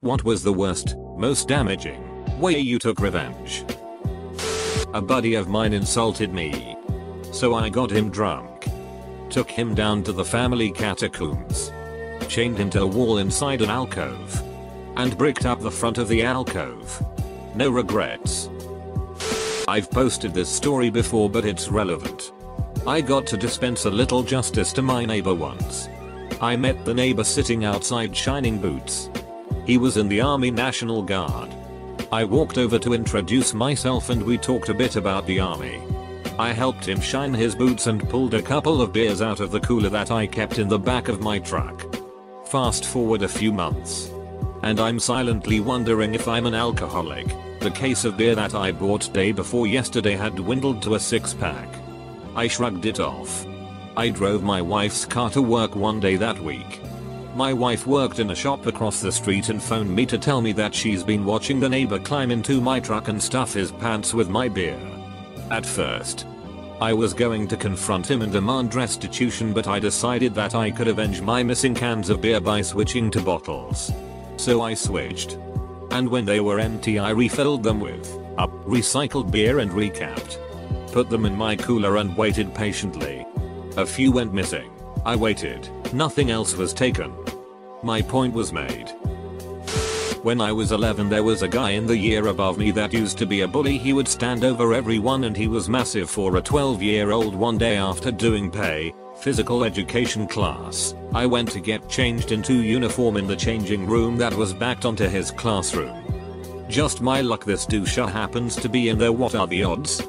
What was the worst, most damaging way you took revenge? A buddy of mine insulted me. So I got him drunk. Took him down to the family catacombs. Chained him to a wall inside an alcove. And bricked up the front of the alcove. No regrets. I've posted this story before, but it's relevant. I got to dispense a little justice to my neighbor once. I met the neighbor sitting outside shining boots. He was in the Army National Guard. I walked over to introduce myself and we talked a bit about the army. I helped him shine his boots and pulled a couple of beers out of the cooler that I kept in the back of my truck. Fast forward a few months. And I'm silently wondering if I'm an alcoholic. The case of beer that I bought day before yesterday had dwindled to a 6-pack. I shrugged it off. I drove my wife's car to work one day that week. My wife worked in a shop across the street and phoned me to tell me that she's been watching the neighbor climb into my truck and stuff his pants with my beer. At first, I was going to confront him and demand restitution, but I decided that I could avenge my missing cans of beer by switching to bottles. So I switched. And when they were empty, I refilled them with recycled beer and recapped. Put them in my cooler and waited patiently. A few went missing. I waited. Nothing else was taken. My point was made. When I was 11, there was a guy in the year above me that used to be a bully. He would stand over everyone and he was massive for a 12-year-old. One day after doing physical education class, I went to get changed into uniform in the changing room that was backed onto his classroom. Just my luck, this doucher happens to be in there. What are the odds?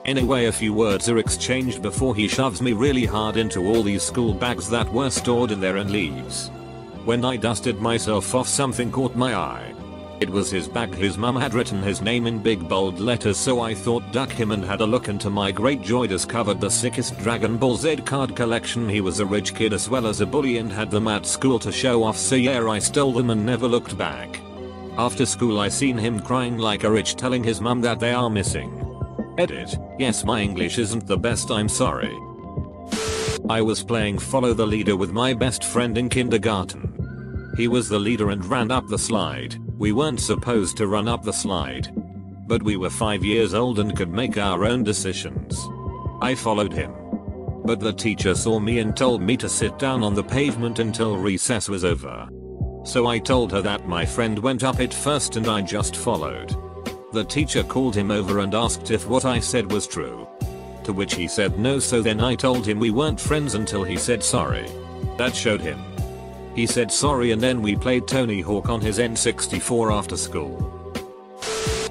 Anyway, a few words are exchanged before he shoves me really hard into all these school bags that were stored in there and leaves. When I dusted myself off, something caught my eye. It was his bag. His mum had written his name in big bold letters, so I thought duck him and had a look, and to my great joy discovered the sickest Dragon Ball Z card collection. He was a rich kid as well as a bully and had them at school to show off, so yeah, I stole them and never looked back. After school I seen him crying like a rich, telling his mum that they are missing. Edit. Yes, my English isn't the best, I'm sorry. I was playing follow the leader with my best friend in kindergarten. He was the leader and ran up the slide. We weren't supposed to run up the slide. But we were 5 years old and could make our own decisions. I followed him. But the teacher saw me and told me to sit down on the pavement until recess was over. So I told her that my friend went up it first and I just followed. The teacher called him over and asked if what I said was true. To which he said no, so then I told him we weren't friends until he said sorry. That showed him. He said sorry and then we played Tony Hawk on his N64 after school.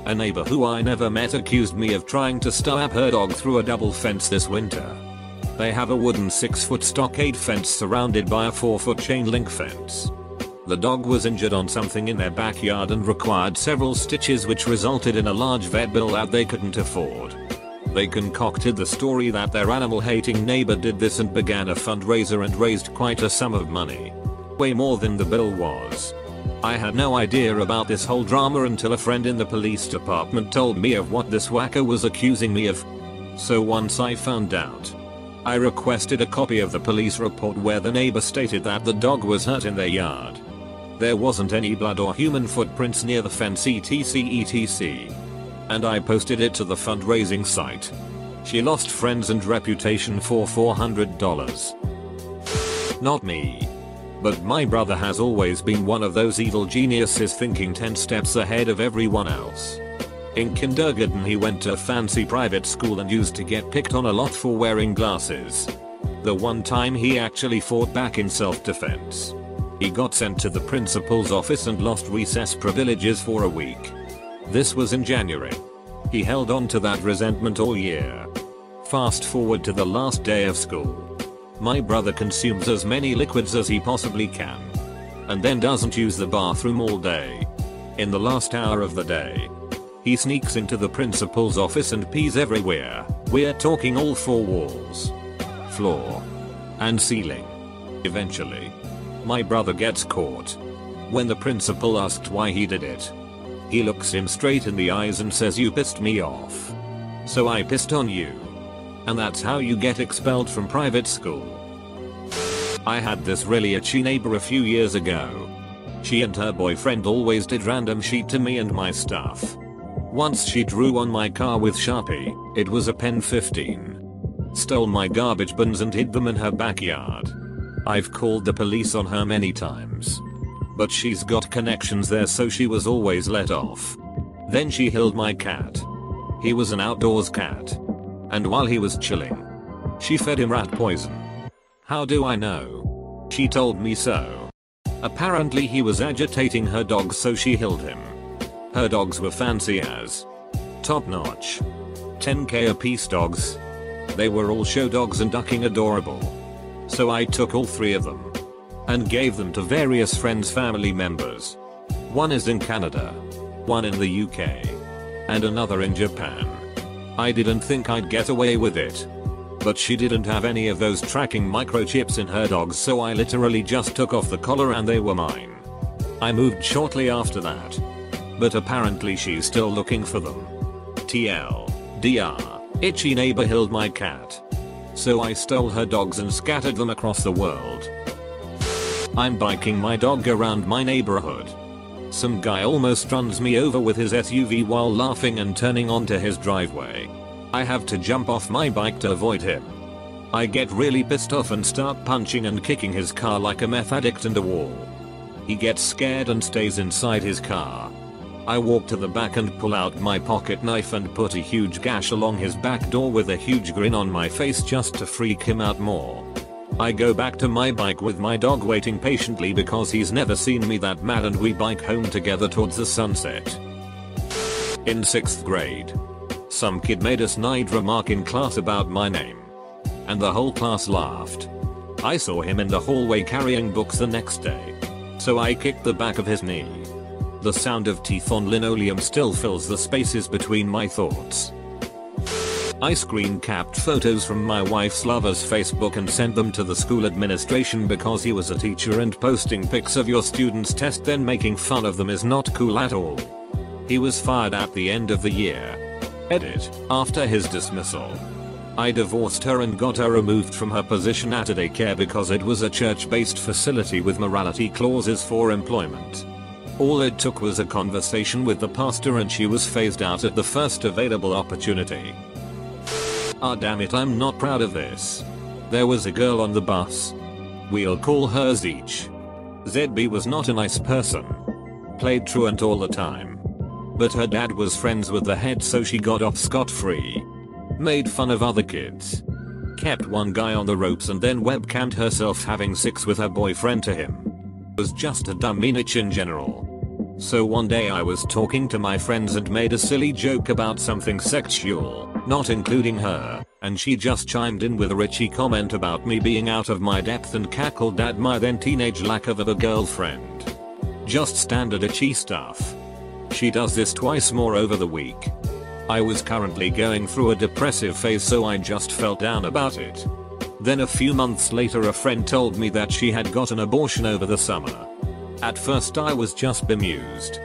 A neighbor who I never met accused me of trying to stab her dog through a double fence this winter. They have a wooden 6-foot stockade fence surrounded by a 4-foot chain link fence. The dog was injured on something in their backyard and required several stitches, which resulted in a large vet bill that they couldn't afford. They concocted the story that their animal-hating neighbor did this and began a fundraiser and raised quite a sum of money. Way more than the bill was. I had no idea about this whole drama until a friend in the police department told me of what this whacker was accusing me of. So once I found out, I requested a copy of the police report where the neighbor stated that the dog was hurt in their yard. There wasn't any blood or human footprints near the fence, etc. And I posted it to the fundraising site. She lost friends and reputation for $400. Not me. But my brother has always been one of those evil geniuses thinking 10 steps ahead of everyone else. In kindergarten he went to a fancy private school and used to get picked on a lot for wearing glasses. The one time he actually fought back in self-defense. He got sent to the principal's office and lost recess privileges for a week. This was in January. He held on to that resentment all year. Fast forward to the last day of school. My brother consumes as many liquids as he possibly can. And then doesn't use the bathroom all day. In the last hour of the day, he sneaks into the principal's office and pees everywhere. We're talking all 4 walls, floor, and ceiling. Eventually, my brother gets caught. When the principal asked why he did it, he looks him straight in the eyes and says, "You pissed me off. So I pissed on you. And that's how you get expelled from private school." I had this really itchy neighbor a few years ago. She and her boyfriend always did random shit to me and my stuff. Once she drew on my car with Sharpie, it was a pen 15. Stole my garbage bins and hid them in her backyard. I've called the police on her many times. But she's got connections there, so she was always let off. Then she killed my cat. He was an outdoors cat. And while he was chilling, she fed him rat poison. How do I know? She told me so. Apparently he was agitating her dogs, so she killed him. Her dogs were fancy as top notch. 10k a piece dogs. They were all show dogs and ducking adorable. So I took all 3 of them and gave them to various friends' family members. One is in Canada, one in the UK, and another in Japan. I didn't think I'd get away with it. But she didn't have any of those tracking microchips in her dogs, so I literally just took off the collar and they were mine. I moved shortly after that. But apparently she's still looking for them. TLDR, itchy neighbor killed my cat. So I stole her dogs and scattered them across the world. I'm biking my dog around my neighborhood. Some guy almost runs me over with his SUV while laughing and turning onto his driveway. I have to jump off my bike to avoid him. I get really pissed off and start punching and kicking his car like a meth addict in the wall. He gets scared and stays inside his car. I walk to the back and pull out my pocket knife and put a huge gash along his back door with a huge grin on my face just to freak him out more. I go back to my bike with my dog waiting patiently because he's never seen me that mad, and we bike home together towards the sunset. In 6th grade, some kid made a snide remark in class about my name. And the whole class laughed. I saw him in the hallway carrying books the next day. So I kicked the back of his knee. The sound of teeth on linoleum still fills the spaces between my thoughts. I screen capped photos from my wife's lover's Facebook and sent them to the school administration because he was a teacher, and posting pics of your student's test then making fun of them is not cool at all. He was fired at the end of the year. Edit, after his dismissal. I divorced her and got her removed from her position at a daycare because it was a church-based facility with morality clauses for employment. All it took was a conversation with the pastor and she was phased out at the first available opportunity. Ah damn it, I'm not proud of this. There was a girl on the bus. We'll call her Zeech. ZB was not a nice person. Played truant all the time. But her dad was friends with the head, so she got off scot-free. Made fun of other kids. Kept one guy on the ropes and then webcammed herself having sex with her boyfriend to him. Was just a dumb meanich in general. So one day I was talking to my friends and made a silly joke about something sexual, not including her, and she just chimed in with a richy comment about me being out of my depth and cackled at my then teenage lack of a girlfriend. Just standard itchy stuff. She does this twice more over the week. I was currently going through a depressive phase, so I just felt down about it. Then a few months later a friend told me that she had got an abortion over the summer. At first I was just bemused.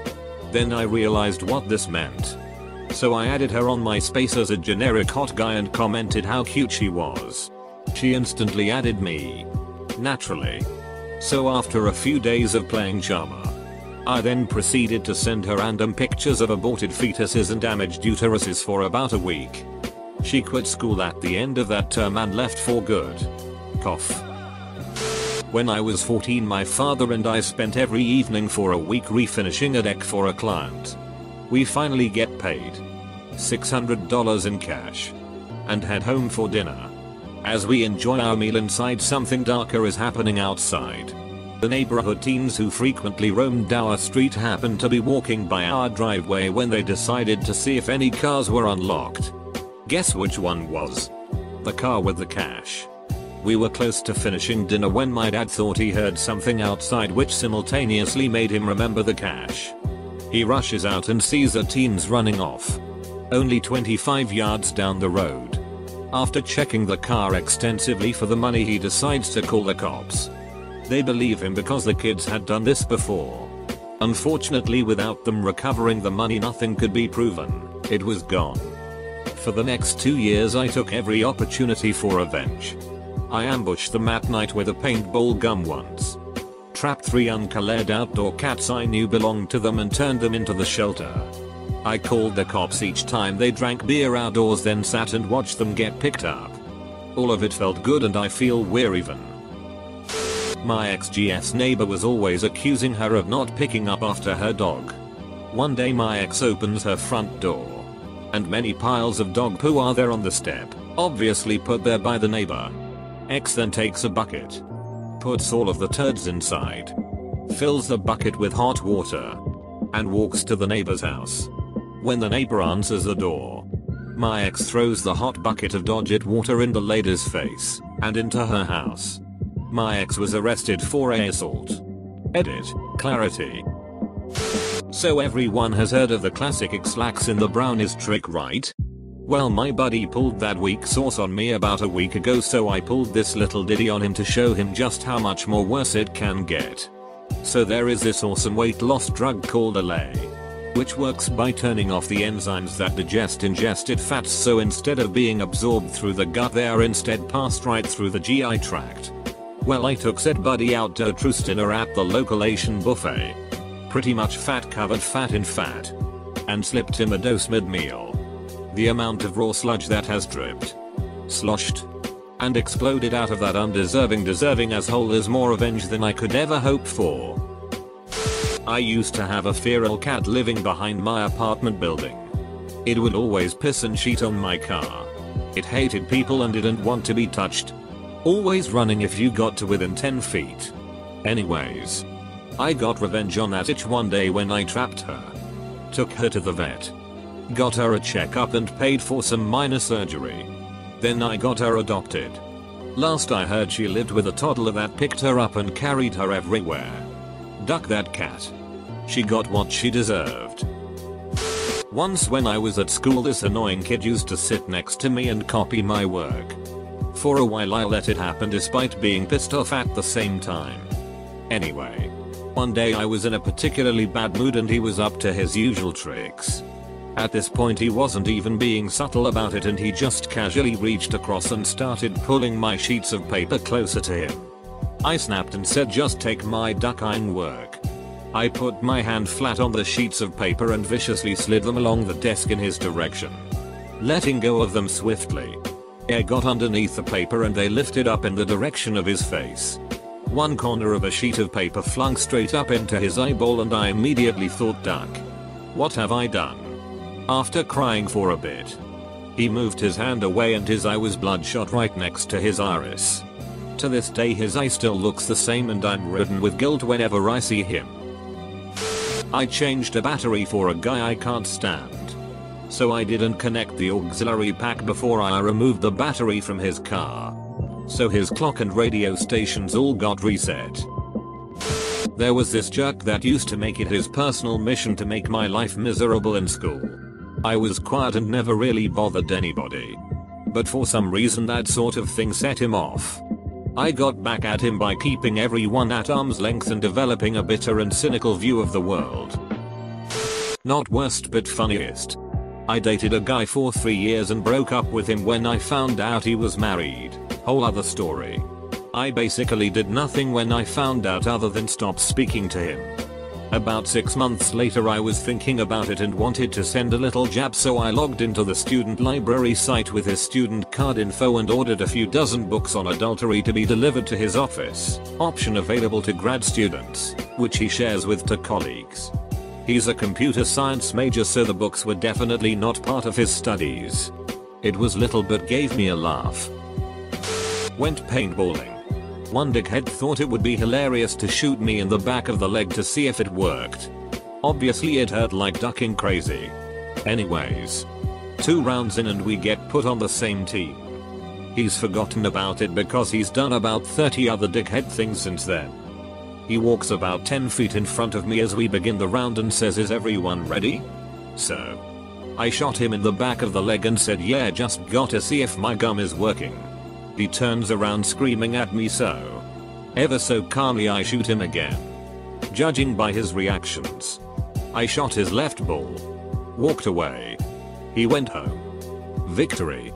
Then I realized what this meant. So I added her on MySpace as a generic hot guy and commented how cute she was. She instantly added me. Naturally. So after a few days of playing charmer, I then proceeded to send her random pictures of aborted fetuses and damaged uteruses for about a week. She quit school at the end of that term and left for good. Cough. When I was 14, my father and I spent every evening for a week refinishing a deck for a client. We finally get paid $600 in cash and head home for dinner. As we enjoy our meal inside, something darker is happening outside. The neighborhood teens who frequently roamed our street happened to be walking by our driveway when they decided to see if any cars were unlocked. Guess which one was? The car with the cash. We were close to finishing dinner when my dad thought he heard something outside, which simultaneously made him remember the cash. He rushes out and sees the teens running off. Only 25 yards down the road. After checking the car extensively for the money, he decides to call the cops. They believe him because the kids had done this before. Unfortunately, without them recovering the money, nothing could be proven. It was gone. For the next 2 years I took every opportunity for revenge. I ambushed them at night with a paintball gun once. trapped 3 uncolored outdoor cats I knew belonged to them and turned them into the shelter. I called the cops each time they drank beer outdoors, then sat and watched them get picked up. All of it felt good and I feel we're even. My ex-GF's neighbor was always accusing her of not picking up after her dog. One day my ex opens her front door. And many piles of dog poo are there on the step, obviously put there by the neighbor. Ex then takes a bucket, puts all of the turds inside, fills the bucket with hot water, and walks to the neighbor's house. When the neighbor answers the door, my ex throws the hot bucket of dodged water in the lady's face and into her house. My ex was arrested for assault. Edit. Clarity. So everyone has heard of the classic X-lax in the brownies trick, right? Well, my buddy pulled that weak sauce on me about a week ago, so I pulled this little ditty on him to show him just how much more worse it can get. So there is this awesome weight loss drug called Allay, which works by turning off the enzymes that digest ingested fats, so instead of being absorbed through the gut they are instead passed right through the GI tract. Well, I took said buddy out to a truce dinner at the local Asian buffet. Pretty much fat covered fat in fat. And slipped him a dose mid-meal. The amount of raw sludge that has dripped, sloshed, and exploded out of that undeserving asshole is more revenge than I could ever hope for. I used to have a feral cat living behind my apartment building. It would always piss and shit on my car. It hated people and didn't want to be touched. Always running if you got to within 10 feet. Anyways, I got revenge on that itch one day when I trapped her. Took her to the vet. Got her a checkup and paid for some minor surgery. Then I got her adopted. Last I heard she lived with a toddler that picked her up and carried her everywhere. Duck that cat. She got what she deserved. Once when I was at school, this annoying kid used to sit next to me and copy my work. For a while I let it happen despite being pissed off at the same time. Anyway, one day I was in a particularly bad mood and he was up to his usual tricks. At this point he wasn't even being subtle about it and he just casually reached across and started pulling my sheets of paper closer to him. I snapped and said, "Just take my duckine work." I put my hand flat on the sheets of paper and viciously slid them along the desk in his direction. Letting go of them swiftly, air got underneath the paper and they lifted up in the direction of his face. One corner of a sheet of paper flung straight up into his eyeball and I immediately thought, duck. What have I done? After crying for a bit, he moved his hand away and his eye was bloodshot right next to his iris. To this day his eye still looks the same and I'm ridden with guilt whenever I see him. I changed a battery for a guy I can't stand. So I didn't connect the auxiliary pack before I removed the battery from his car. So his clock and radio stations all got reset. There was this jerk that used to make it his personal mission to make my life miserable in school. I was quiet and never really bothered anybody. But for some reason that sort of thing set him off. I got back at him by keeping everyone at arm's length and developing a bitter and cynical view of the world. Not worst but funniest. I dated a guy for 3 years and broke up with him when I found out he was married. Whole other story. I basically did nothing when I found out other than stop speaking to him. About 6 months later I was thinking about it and wanted to send a little jab, so I logged into the student library site with his student card info and ordered a few dozen books on adultery to be delivered to his office, option available to grad students, which he shares with 2 colleagues. He's a computer science major, so the books were definitely not part of his studies. It was little but gave me a laugh. Went paintballing. One dickhead thought it would be hilarious to shoot me in the back of the leg to see if it worked. Obviously it hurt like ducking crazy. Anyways, 2 rounds in and we get put on the same team. He's forgotten about it because he's done about 30 other dickhead things since then. He walks about 10 feet in front of me as we begin the round and says, "Is everyone ready?" So I shot him in the back of the leg and said, "Yeah, just gotta see if my gum is working." He turns around screaming at me, so ever so calmly I shoot him again. Judging by his reactions, I shot his left ball. Walked away. He went home. Victory.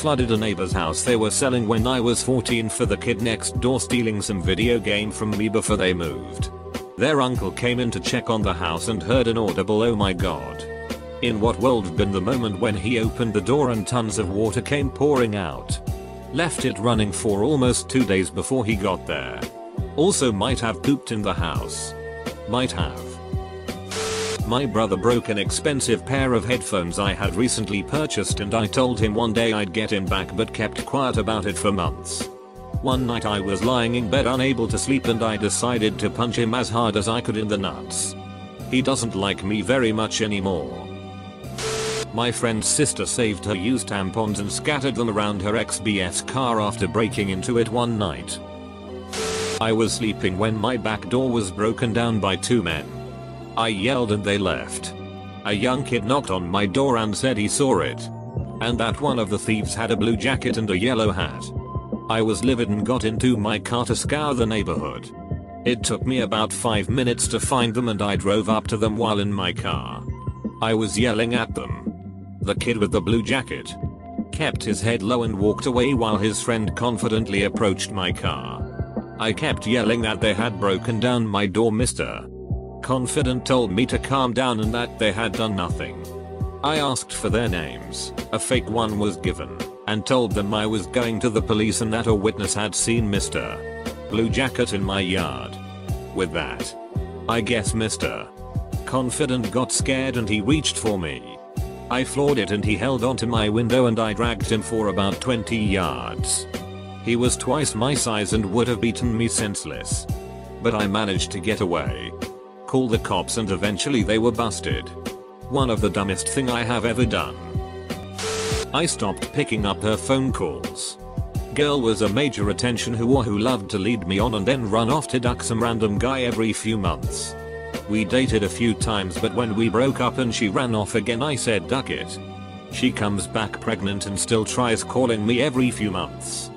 flooded a neighbor's house they were selling when I was 14 for the kid next door stealing some video game from me before they moved. Their uncle came in to check on the house and heard an audible "oh my god." In what world been the moment when he opened the door and tons of water came pouring out. Left it running for almost 2 days before he got there. Also might have pooped in the house. Might have. My brother broke an expensive pair of headphones I had recently purchased and I told him one day I'd get him back but kept quiet about it for months. One night I was lying in bed unable to sleep and I decided to punch him as hard as I could in the nuts. He doesn't like me very much anymore. My friend's sister saved her used tampons and scattered them around her ex-BF's car after breaking into it one night. I was sleeping when my back door was broken down by 2 men. I yelled and they left. A young kid knocked on my door and said he saw it. And that one of the thieves had a blue jacket and a yellow hat. I was livid and got into my car to scour the neighborhood. It took me about 5 minutes to find them and I drove up to them while in my car. I was yelling at them. The kid with the blue jacket kept his head low and walked away while his friend confidently approached my car. I kept yelling that they had broken down my door. Mr. Confident told me to calm down and that they had done nothing. I asked for their names, a fake one was given, and told them I was going to the police and that a witness had seen Mr. Blue Jacket in my yard. With that, I guess Mr. Confident got scared and he reached for me. I floored it and he held onto my window and I dragged him for about 20 yards. He was twice my size and would have beaten me senseless. But I managed to get away. Called the cops and eventually they were busted. One of the dumbest thing I have ever done. I stopped picking up her phone calls. Girl was a major attention whore who loved to lead me on and then run off to duck some random guy every few months. We dated a few times but when we broke up and she ran off again I said duck it. She comes back pregnant and still tries calling me every few months.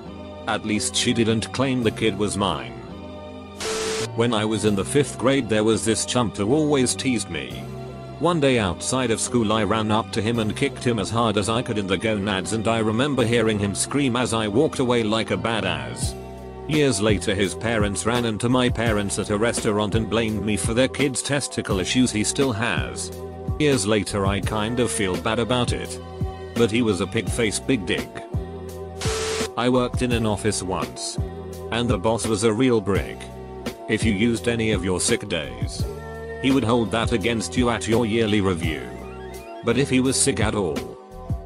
At least she didn't claim the kid was mine. When I was in the 5th grade there was this chump who always teased me. One day outside of school I ran up to him and kicked him as hard as I could in the gonads and I remember hearing him scream as I walked away like a badass. Years later his parents ran into my parents at a restaurant and blamed me for their kid's testicle issues he still has. Years later I kind of feel bad about it. But he was a pig face big dick. I worked in an office once. And the boss was a real brick. If you used any of your sick days, he would hold that against you at your yearly review. But if he was sick at all,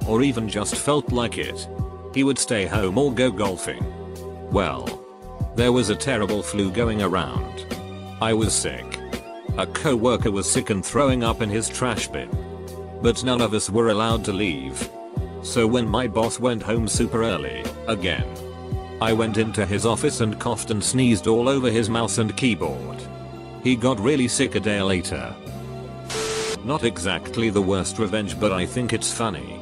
or even just felt like it, he would stay home or go golfing. Well, there was a terrible flu going around. I was sick. A co-worker was sick and throwing up in his trash bin. But none of us were allowed to leave. So when my boss went home super early, again, I went into his office and coughed and sneezed all over his mouse and keyboard. He got really sick a day later. Not exactly the worst revenge but I think it's funny.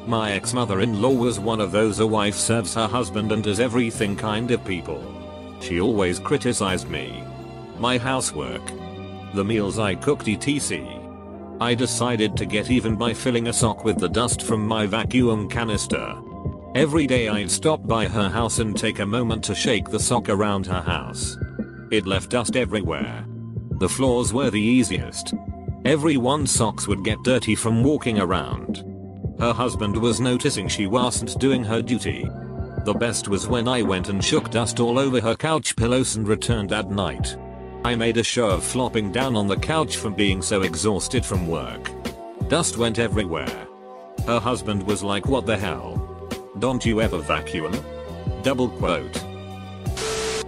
My ex-mother-in-law was one of those a wife serves her husband and does everything kind of people. She always criticized me. My housework. The meals I cooked etc. I decided to get even by filling a sock with the dust from my vacuum canister. Every day I'd stop by her house and take a moment to shake the sock around her house. It left dust everywhere. The floors were the easiest. Everyone's socks would get dirty from walking around. Her husband was noticing she wasn't doing her duty. The best was when I went and shook dust all over her couch pillows and returned at night. I made a show of flopping down on the couch from being so exhausted from work. Dust went everywhere. Her husband was like, "What the hell? Don't you ever vacuum?" Double quote.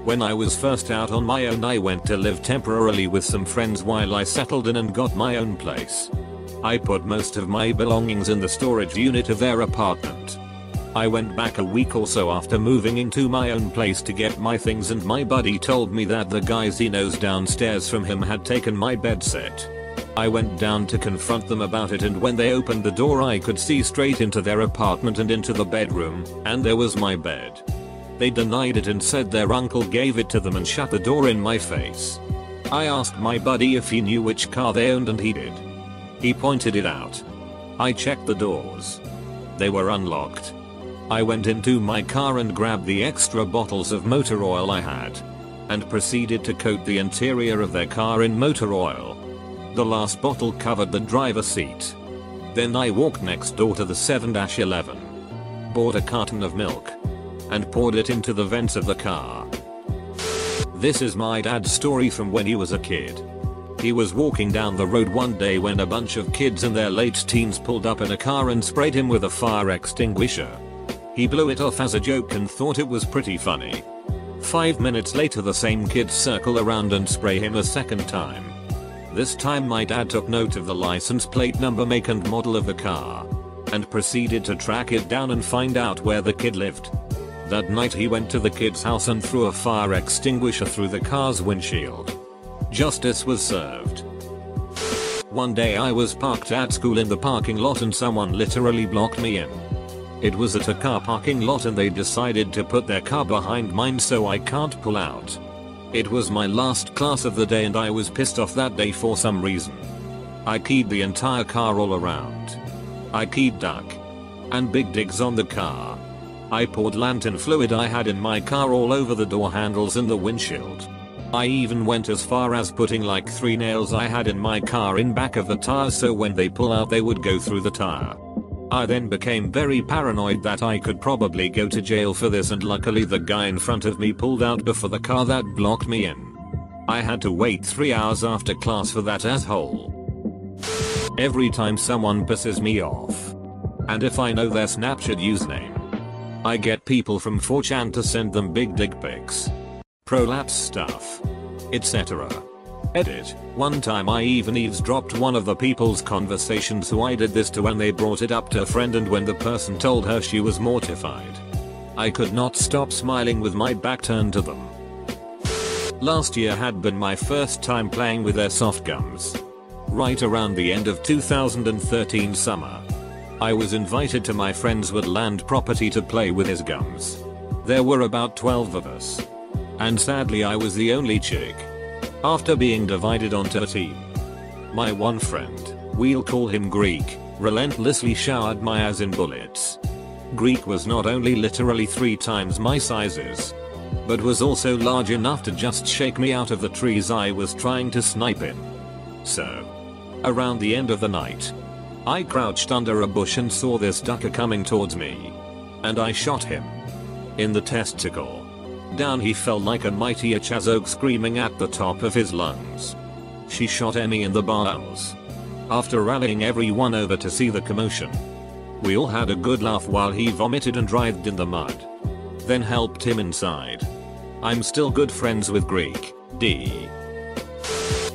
When I was first out on my own I went to live temporarily with some friends while I settled in and got my own place. I put most of my belongings in the storage unit of their apartment. I went back a week or so after moving into my own place to get my things and my buddy told me that the guys he knows downstairs from him had taken my bed set. I went down to confront them about it and when they opened the door I could see straight into their apartment and into the bedroom, and there was my bed. They denied it and said their uncle gave it to them and shut the door in my face. I asked my buddy if he knew which car they owned and he did. He pointed it out. I checked the doors. They were unlocked. I went into my car and grabbed the extra bottles of motor oil I had and proceeded to coat the interior of their car in motor oil. The last bottle covered the driver's seat. Then I walked next door to the 7-Eleven, bought a carton of milk, and poured it into the vents of the car. This is my dad's story from when he was a kid. He was walking down the road one day when a bunch of kids in their late teens pulled up in a car and sprayed him with a fire extinguisher. He blew it off as a joke and thought it was pretty funny. 5 minutes later the same kids circle around and spray him a second time. This time my dad took note of the license plate number, make and model of the car and proceeded to track it down and find out where the kid lived. That night he went to the kid's house and threw a fire extinguisher through the car's windshield. Justice was served. One day I was parked at school in the parking lot and someone literally blocked me in. It was at a car parking lot and they decided to put their car behind mine so I can't pull out. It was my last class of the day and I was pissed off that day for some reason. I keyed the entire car all around. I keyed duck and big digs on the car. I poured lantern fluid I had in my car all over the door handles and the windshield. I even went as far as putting like 3 nails I had in my car in back of the tire so when they pull out they would go through the tire. I then became very paranoid that I could probably go to jail for this and luckily the guy in front of me pulled out before the car that blocked me in. I had to wait 3 hours after class for that asshole. Every time someone pisses me off, and if I know their Snapchat username, I get people from 4chan to send them big dick pics, prolapse stuff, etc. Edit. One time I even eavesdropped one of the people's conversations who I did this to when they brought it up to a friend and when the person told her she was mortified. I could not stop smiling with my back turned to them. Last year had been my first time playing with airsoft guns. Right around the end of 2013 summer, I was invited to my friend's woodland property to play with his guns. There were about 12 of us. And sadly I was the only chick. After being divided onto a team, my one friend, we'll call him Greek, relentlessly showered my ass in bullets. Greek was not only literally 3 times my sizes, but was also large enough to just shake me out of the trees I was trying to snipe in. So, around the end of the night, I crouched under a bush and saw this ducker coming towards me. And I shot him. In the testicle. Down he fell like a mighty Chazog screaming at the top of his lungs. She shot Emmy in the bowels. After rallying everyone over to see the commotion, we all had a good laugh while he vomited and writhed in the mud. Then helped him inside. I'm still good friends with Greek, D.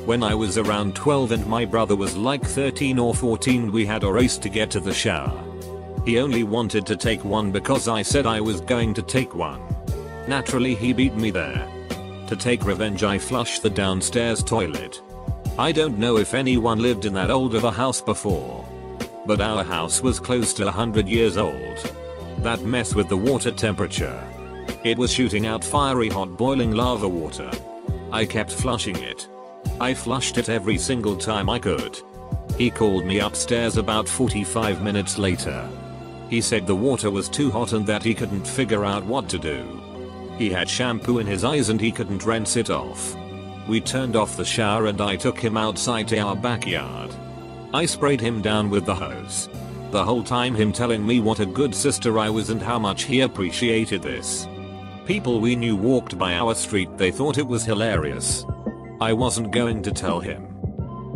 When I was around 12 and my brother was like 13 or 14 we had a race to get to the shower. He only wanted to take one because I said I was going to take one. Naturally he beat me there. To take revenge I flushed the downstairs toilet. I don't know if anyone lived in that old of a house before, but our house was close to 100 years old. That mess with the water temperature. It was shooting out fiery hot boiling lava water. I kept flushing it. I flushed it every single time I could. He called me upstairs about 45 minutes later. He said the water was too hot and that he couldn't figure out what to do. He had shampoo in his eyes and he couldn't rinse it off. We turned off the shower and I took him outside to our backyard. I sprayed him down with the hose. The whole time him telling me what a good sister I was and how much he appreciated this. People we knew walked by our street, they thought it was hilarious. I wasn't going to tell him.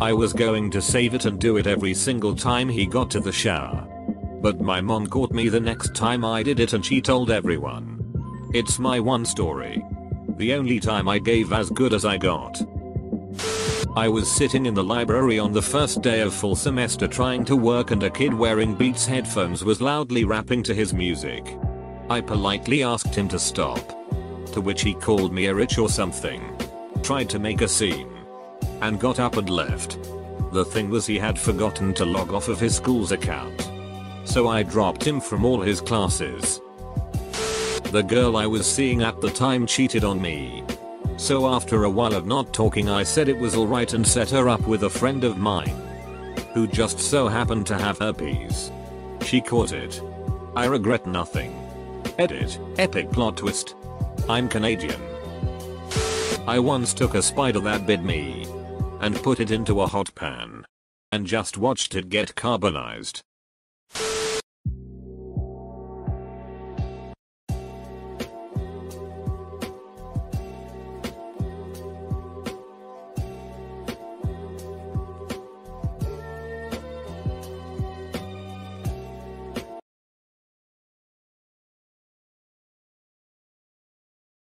I was going to save it and do it every single time he got to the shower. But my mom caught me the next time I did it and she told everyone. It's my one story. The only time I gave as good as I got. I was sitting in the library on the first day of full semester trying to work and a kid wearing Beats headphones was loudly rapping to his music. I politely asked him to stop. To which he called me a rich or something. Tried to make a scene. And got up and left. The thing was he had forgotten to log off of his school's account. So I dropped him from all his classes. The girl I was seeing at the time cheated on me. So after a while of not talking I said it was alright and set her up with a friend of mine. Who just so happened to have herpes. She caught it. I regret nothing. Edit, epic plot twist. I'm Canadian. I once took a spider that bit me and put it into a hot pan and just watched it get carbonized.